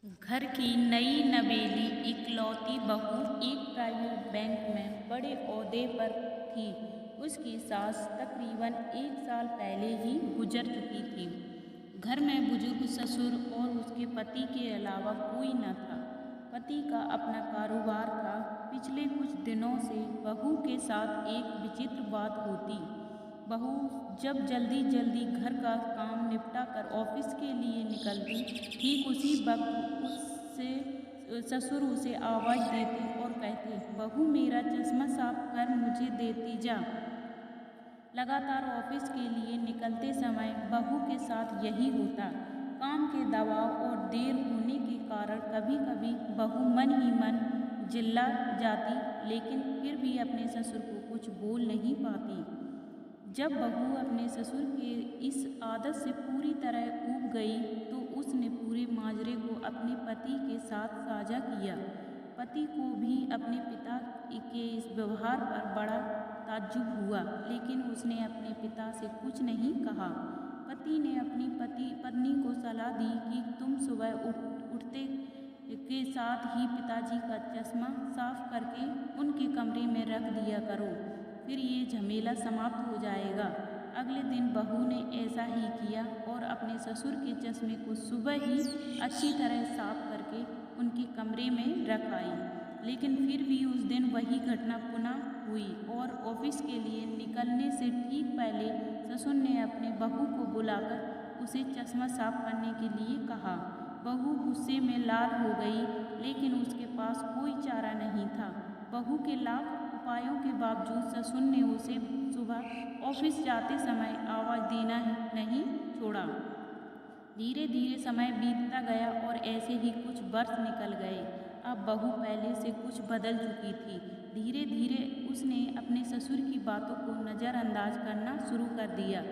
घर की नई नवेली इकलौती बहू एक प्राइवेट बैंक में बड़े ओहदे पर थी। उसकी सास तकरीबन 1 साल पहले ही गुजर चुकी थी। घर में बुजुर्ग ससुर और उसके पति के अलावा कोई न था। पति का अपना कारोबार था। पिछले कुछ दिनों से बहू के साथ एक विचित्र बात होती। बहू जब जल्दी जल्दी घर का काम निपटा कर ऑफिस के लिए निकलती, ठीक उसी वक्त उससे ससुर उसे आवाज़ देते और कहते, बहू मेरा चश्मा साफ कर मुझे देती जा। लगातार ऑफिस के लिए निकलते समय बहू के साथ यही होता। काम के दबाव और देर होने के कारण कभी कभी बहू मन ही मन चिल्ला जाती, लेकिन फिर भी अपने ससुर को कुछ बोल नहीं पाती। जब बहू अपने ससुर के इस आदत से पूरी तरह ऊब गई तो उसने पूरे माजरे को अपने पति के साथ साझा किया। पति को भी अपने पिता के इस व्यवहार पर बड़ा ताज्जुब हुआ, लेकिन उसने अपने पिता से कुछ नहीं कहा। पति ने अपनी पत्नी को सलाह दी कि तुम सुबह उठते के साथ ही पिताजी का चश्मा साफ करके उनके कमरे में रख दिया करो, फिर ये झमेला समाप्त हो जाएगा। अगले दिन बहू ने ऐसा ही किया और अपने ससुर के चश्मे को सुबह ही अच्छी तरह साफ करके उनके कमरे में रख आई। लेकिन फिर भी उस दिन वही घटना पुनः हुई और ऑफिस के लिए निकलने से ठीक पहले ससुर ने अपने बहू को बुलाकर उसे चश्मा साफ करने के लिए कहा। बहू गुस्से में लाल हो गई, लेकिन उसके पास कोई चारा नहीं था। बहू के लाख उपायों के बावजूद ससुर ने उसे सुबह ऑफिस जाते समय आवाज़ देना नहीं छोड़ा। धीरे धीरे समय बीतता गया और ऐसे ही कुछ वर्ष निकल गए। अब बहू पहले से कुछ बदल चुकी थी। धीरे धीरे उसने अपने ससुर की बातों को नज़रअंदाज करना शुरू कर दिया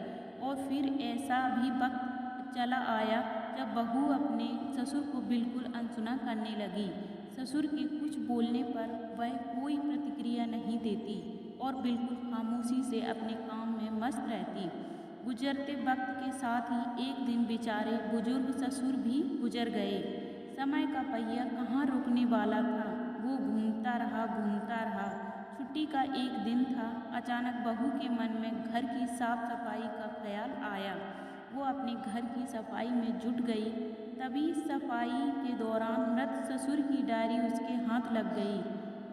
और फिर ऐसा भी वक्त चला आया जब बहू अपने ससुर को बिल्कुल अनसुना करने लगी। ससुर के कुछ बोलने पर वह कोई प्रतिक्रिया नहीं देती और बिल्कुल खामोशी से अपने काम में मस्त रहती। गुजरते वक्त के साथ ही एक दिन बेचारे बुजुर्ग ससुर भी गुजर गए। समय का पहिया कहाँ रुकने वाला था, वो घूमता रहा। छुट्टी का एक दिन था। अचानक बहू के मन में घर की साफ सफाई का ख्याल आया। वो अपने घर की सफाई में जुट गई। तभी सफाई के दौरान मृत ससुर की डायरी उसके हाथ लग गई।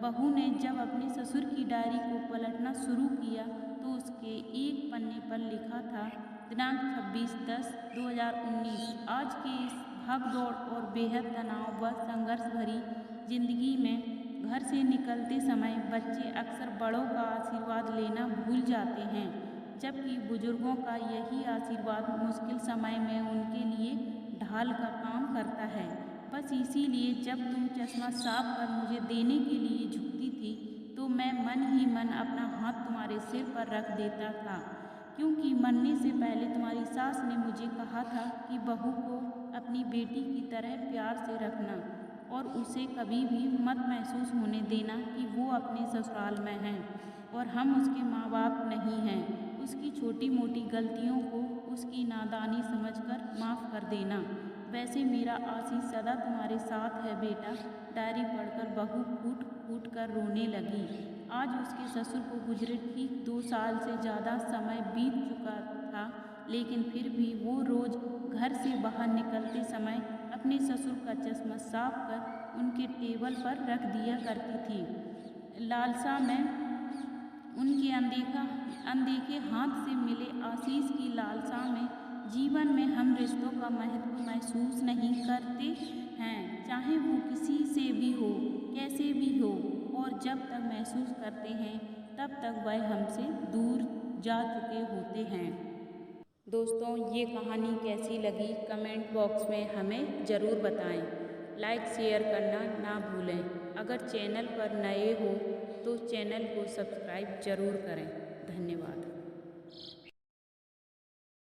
बहू ने जब अपने ससुर की डायरी को पलटना शुरू किया तो उसके एक पन्ने पर लिखा था, दिनांक 26/10/2019। आज के इस भागदौड़ और बेहद तनाव व संघर्ष भरी जिंदगी में घर से निकलते समय बच्चे अक्सर बड़ों का आशीर्वाद लेना भूल जाते हैं, जबकि बुजुर्गों का यही आशीर्वाद मुश्किल समय में उनके लिए ढाल का काम करता है। बस इसीलिए जब तुम चश्मा साफ कर मुझे देने के लिए झुकती थी तो मैं मन ही मन अपना हाथ तुम्हारे सिर पर रख देता था, क्योंकि मरने से पहले तुम्हारी सास ने मुझे कहा था कि बहू को अपनी बेटी की तरह प्यार से रखना और उसे कभी भी मत महसूस होने देना कि वो अपने ससुराल में है और हम उसके माँ बाप नहीं हैं। उसकी छोटी मोटी गलतियों को उसकी नादानी समझकर माफ़ कर देना। वैसे मेरा आशीष सदा तुम्हारे साथ है बेटा। डायरी पढ़कर बहू फूट फूट कर रोने लगी। आज उसके ससुर को गुजरे ठीक 2 साल से ज़्यादा समय बीत चुका था, लेकिन फिर भी वो रोज़ घर से बाहर निकलते समय अपने ससुर का चश्मा साफ कर उनके टेबल पर रख दिया करती थी। लालसा में उनके अनदेखे हाथ से मिले आशीष की लालसा में जीवन में हम रिश्तों का महत्व महसूस नहीं करते हैं, चाहे वो किसी से भी हो, कैसे भी हो, और जब तक महसूस करते हैं तब तक वह हमसे दूर जा चुके होते हैं। दोस्तों, ये कहानी कैसी लगी कमेंट बॉक्स में हमें ज़रूर बताएं। लाइक शेयर करना ना भूलें। अगर चैनल पर नए हो तो चैनल को सब्सक्राइब ज़रूर करें। धन्यवाद।